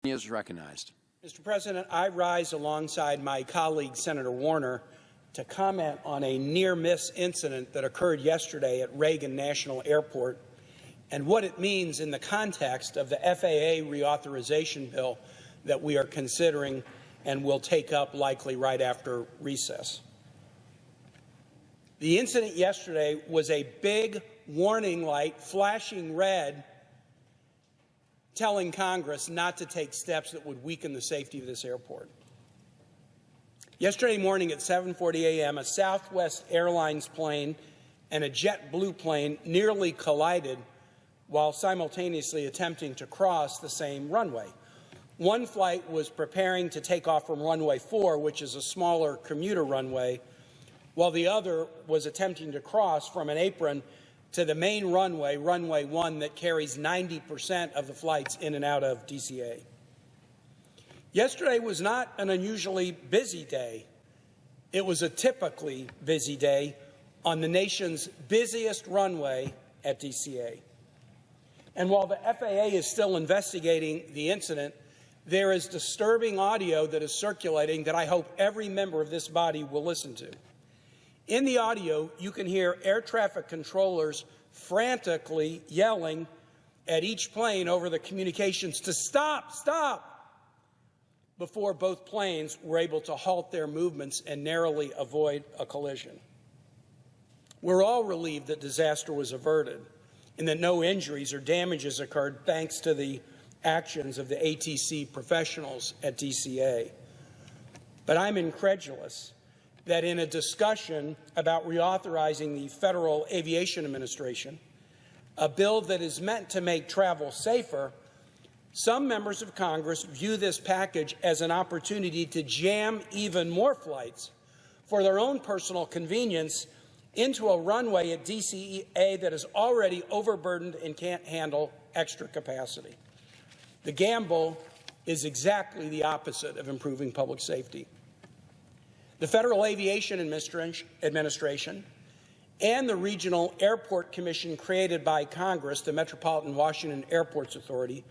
He is recognized. Mr. President, I rise alongside my colleague, Senator Warner, to comment on a near-miss incident that occurred yesterday at Reagan National Airport and what it means in the context of the FAA reauthorization bill that we are considering and will take up likely right after recess. The incident yesterday was a big warning light flashing red telling Congress not to take steps that would weaken the safety of this airport. Yesterday morning at 7:40 a.m., a Southwest Airlines plane and a JetBlue plane nearly collided while simultaneously attempting to cross the same runway. One flight was preparing to take off from runway 4, which is a smaller commuter runway, while the other was attempting to cross from an apron to the main runway, runway 1, that carries 90% of the flights in and out of DCA. Yesterday was not an unusually busy day. It was a typically busy day on the nation's busiest runway at DCA. And while the FAA is still investigating the incident, there is disturbing audio that is circulating that I hope every member of this body will listen to. In the audio, you can hear air traffic controllers frantically yelling at each plane over the communications to stop, before both planes were able to halt their movements and narrowly avoid a collision. We're all relieved that disaster was averted and that no injuries or damages occurred thanks to the actions of the ATC professionals at DCA. But I'm incredulous that in a discussion about reauthorizing the Federal Aviation Administration, a bill that is meant to make travel safer, some members of Congress view this package as an opportunity to jam even more flights for their own personal convenience into a runway at DCA that is already overburdened and can't handle extra capacity. The gamble is exactly the opposite of improving public safety. The Federal Aviation Administration and the Regional Airport Commission created by Congress, the Metropolitan Washington Airports Authority,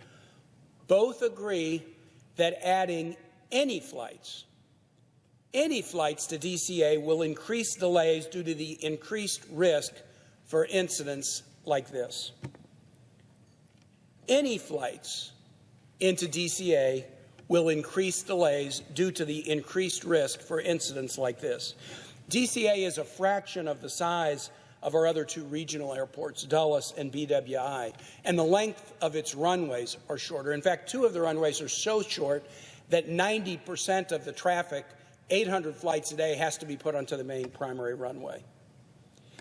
both agree that adding any flights to DCA will increase delays due to the increased risk for incidents like this. Any flights into DCA will increase delays due to the increased risk for incidents like this. DCA is a fraction of the size of our other two regional airports, Dulles and BWI, and the length of its runways are shorter. In fact, two of the runways are so short that 90% of the traffic, 800 flights a day, has to be put onto the main primary runway.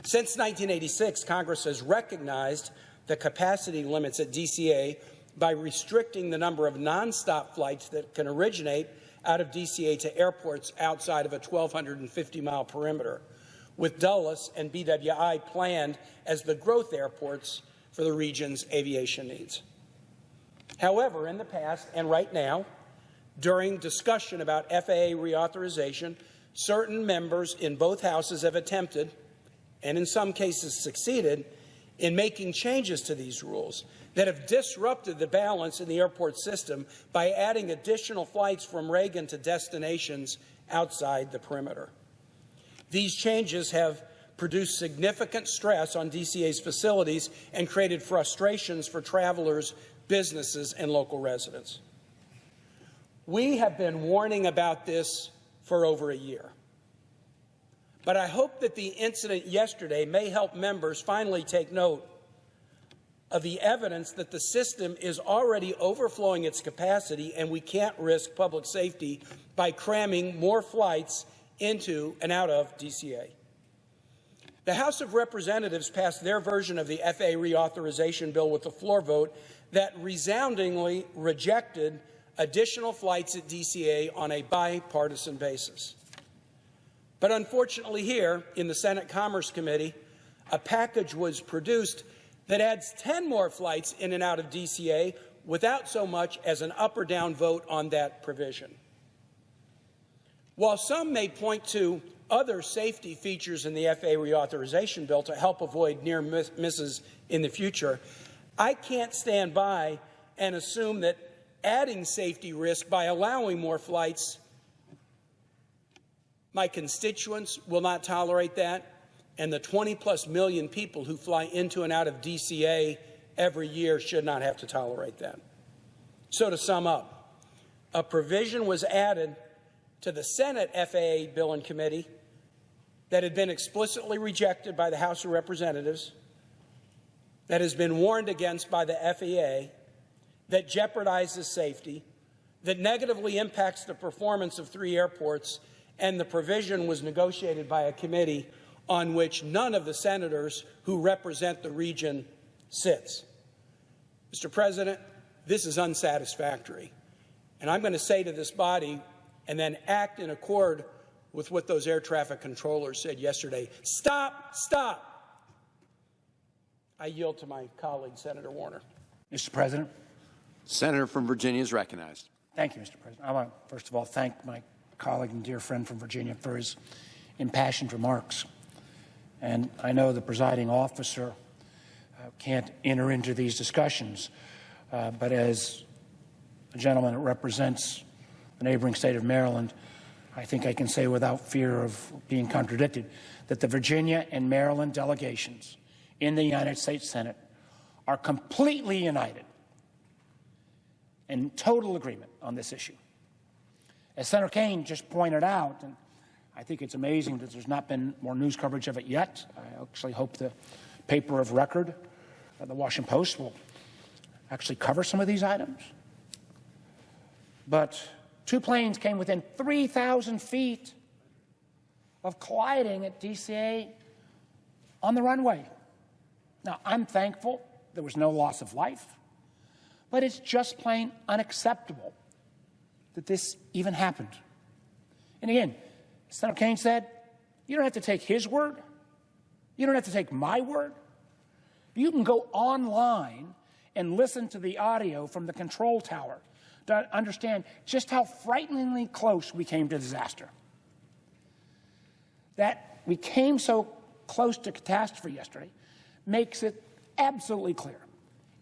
Since 1986, Congress has recognized the capacity limits at DCA by restricting the number of nonstop flights that can originate out of DCA to airports outside of a 1,250-mile perimeter, with Dulles and BWI planned as the growth airports for the region's aviation needs. However, in the past and right now, during discussion about FAA reauthorization, certain members in both houses have attempted, and in some cases succeeded, in making changes to these rules that have disrupted the balance in the airport system by adding additional flights from Reagan to destinations outside the perimeter. These changes have produced significant stress on DCA's facilities and created frustrations for travelers, businesses, and local residents. We have been warning about this for over a year. But I hope that the incident yesterday may help members finally take note of the evidence that the system is already overflowing its capacity and we can't risk public safety by cramming more flights into and out of DCA. The House of Representatives passed their version of the FAA reauthorization bill with a floor vote that resoundingly rejected additional flights at DCA on a bipartisan basis. But unfortunately here, in the Senate Commerce Committee, a package was produced that adds 10 more flights in and out of DCA without so much as an up or down vote on that provision. While some may point to other safety features in the FAA reauthorization bill to help avoid near misses in the future, I can't stand by and assume that adding safety risk by allowing more flights. My constituents will not tolerate that, and the 20+ million people who fly into and out of DCA every year should not have to tolerate that. So to sum up, a provision was added to the Senate FAA Bill and Committee that had been explicitly rejected by the House of Representatives, that has been warned against by the FAA, that jeopardizes safety, that negatively impacts the performance of 3 airports, and the provision was negotiated by a committee on which none of the senators who represent the region sits. Mr. President, this is unsatisfactory. And I'm going to say to this body, and then act in accord with what those air traffic controllers said yesterday, stop, stop. I yield to my colleague, Senator Warner. Mr. President. Senator from Virginia is recognized. Thank you, Mr. President. I want to, first of all, thank my colleague and dear friend from Virginia for his impassioned remarks. And I know the presiding officer can't enter into these discussions, but as a gentleman that represents the neighboring state of Maryland, I think I can say without fear of being contradicted that the Virginia and Maryland delegations in the United States Senate are completely united in total agreement on this issue. As Senator Kaine just pointed out, and I think it's amazing that there's not been more news coverage of it yet. I actually hope the paper of record, the Washington Post, will actually cover some of these items. But 2 planes came within 3,000 feet of colliding at DCA on the runway. Now, I'm thankful there was no loss of life, but it's just plain unacceptable that this even happened. And again, Senator Kaine said, you don't have to take his word. You don't have to take my word. You can go online and listen to the audio from the control tower to understand just how frighteningly close we came to disaster. That we came so close to catastrophe yesterday makes it absolutely clear.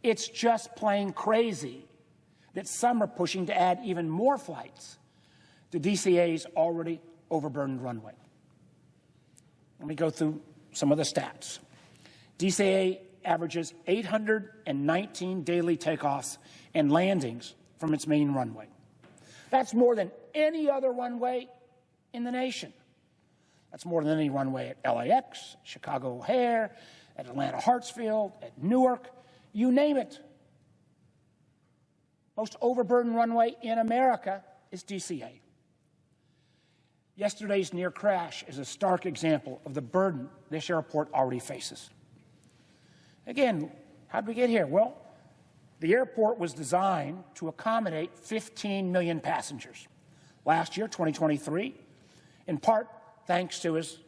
It's just plain crazy that some are pushing to add even more flights to DCA's already overburdened runway. Let me go through some of the stats. DCA averages 819 daily takeoffs and landings from its main runway. That's more than any other runway in the nation. That's more than any runway at LAX, Chicago O'Hare, at Atlanta Hartsfield, at Newark, you name it. Most overburdened runway in America is DCA. Yesterday's near crash is a stark example of the burden this airport already faces. Again, how did we get here? Well, the airport was designed to accommodate 15 million passengers. Last year, 2023, in part thanks to, as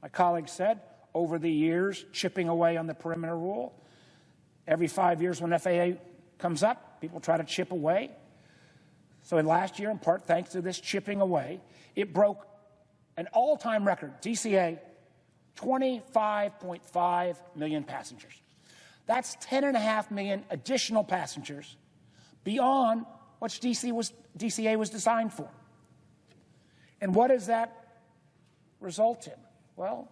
my colleague said, over the years, chipping away on the perimeter rule. Every 5 years when FAA comes up, people try to chip away. So in last year, in part thanks to this chipping away, it broke an all-time record, DCA, 25.5 million passengers. That's 10.5 million additional passengers beyond what DCA was designed for. And what does that result in? Well,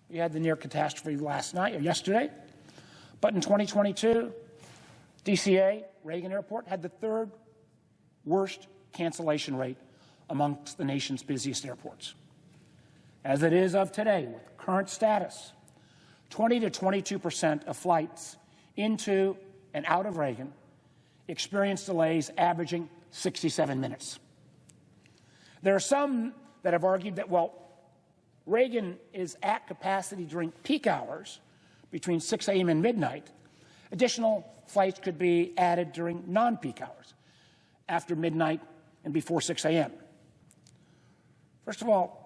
we had the near catastrophe last night or yesterday, but in 2022, DCA, Reagan Airport, had the 3rd worst cancellation rate amongst the nation's busiest airports. As it is of today, with current status, 20 to 22% of flights into and out of Reagan experience delays averaging 67 minutes. There are some that have argued that, well, Reagan is at capacity during peak hours between 6 a.m. and midnight. Additional flights could be added during non-peak hours, after midnight and before 6 a.m. First of all,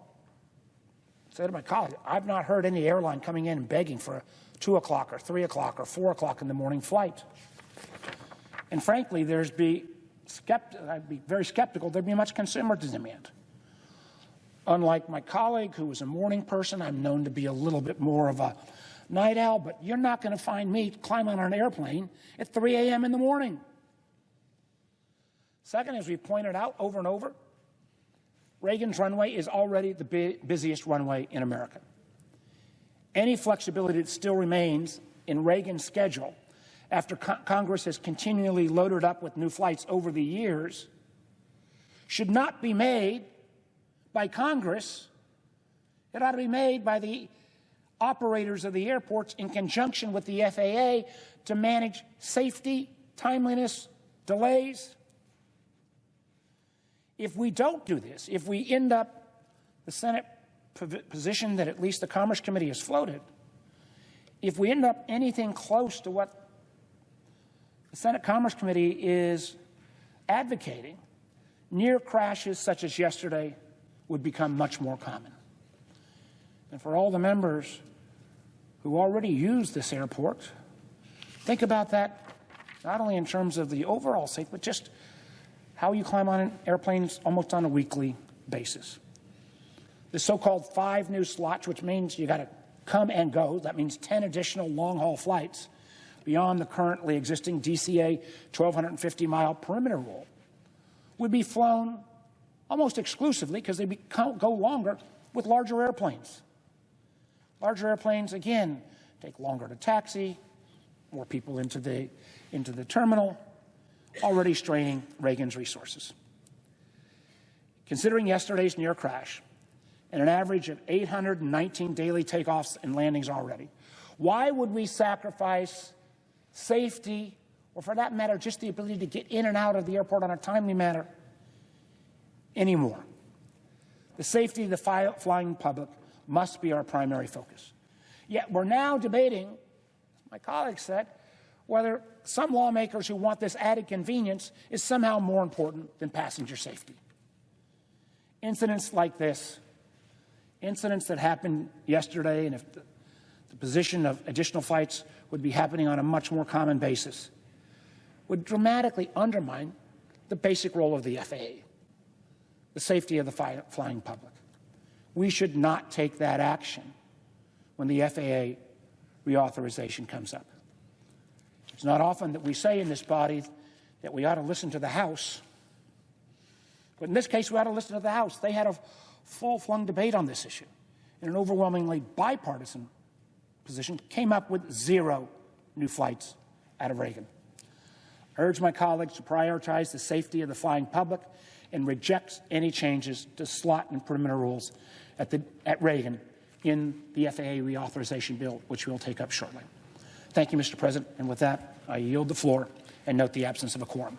I said to my colleague, I've not heard any airline coming in and begging for a 2 o'clock or 3 o'clock or 4 o'clock in the morning flight. And frankly, I'd be very skeptical there'd be much consumer demand. Unlike my colleague, who was a morning person, I'm known to be a little bit more of a night owl, but you're not going to find me climbing on an airplane at 3 a.m. in the morning. Second, as we pointed out over and over, Reagan's runway is already the busiest runway in America. Any flexibility that still remains in Reagan's schedule after Congress has continually loaded up with new flights over the years should not be made by Congress. It ought to be made by the operators of the airports in conjunction with the FAA to manage safety, timeliness, delays. If we don't do this, if we end up the Senate position that at least the Commerce Committee has floated, if we end up anything close to what the Senate Commerce Committee is advocating, near crashes such as yesterday would become much more common. And for all the members who already use this airport, think about that not only in terms of the overall safety, but just how you climb on airplanes almost on a weekly basis. The so-called 5 new slots, which means you got to come and go, that means 10 additional long-haul flights beyond the currently existing DCA 1,250-mile perimeter rule, would be flown almost exclusively, because they go longer, with larger airplanes. Larger airplanes, again, take longer to taxi, more people into the terminal, already straining Reagan's resources. Considering yesterday's near crash and an average of 819 daily takeoffs and landings already, why would we sacrifice safety, or for that matter, just the ability to get in and out of the airport on a timely manner anymore? The safety of the flying public must be our primary focus. Yet we're now debating, as my colleague said, whether some lawmakers who want this added convenience is somehow more important than passenger safety. Incidents like this, incidents that happened yesterday, and if the position of additional flights would be happening on a much more common basis, would dramatically undermine the basic role of the FAA, the safety of the flying public. We should not take that action when the FAA reauthorization comes up. It's not often that we say in this body that we ought to listen to the House, but in this case we ought to listen to the House. They had a full-flung debate on this issue, and an overwhelmingly bipartisan position came up with 0 new flights out of Reagan. I urge my colleagues to prioritize the safety of the flying public and reject any changes to slot and perimeter rules at Reagan in the FAA reauthorization bill, which we'll take up shortly. Thank you, Mr. President. And with that, I yield the floor and note the absence of a quorum.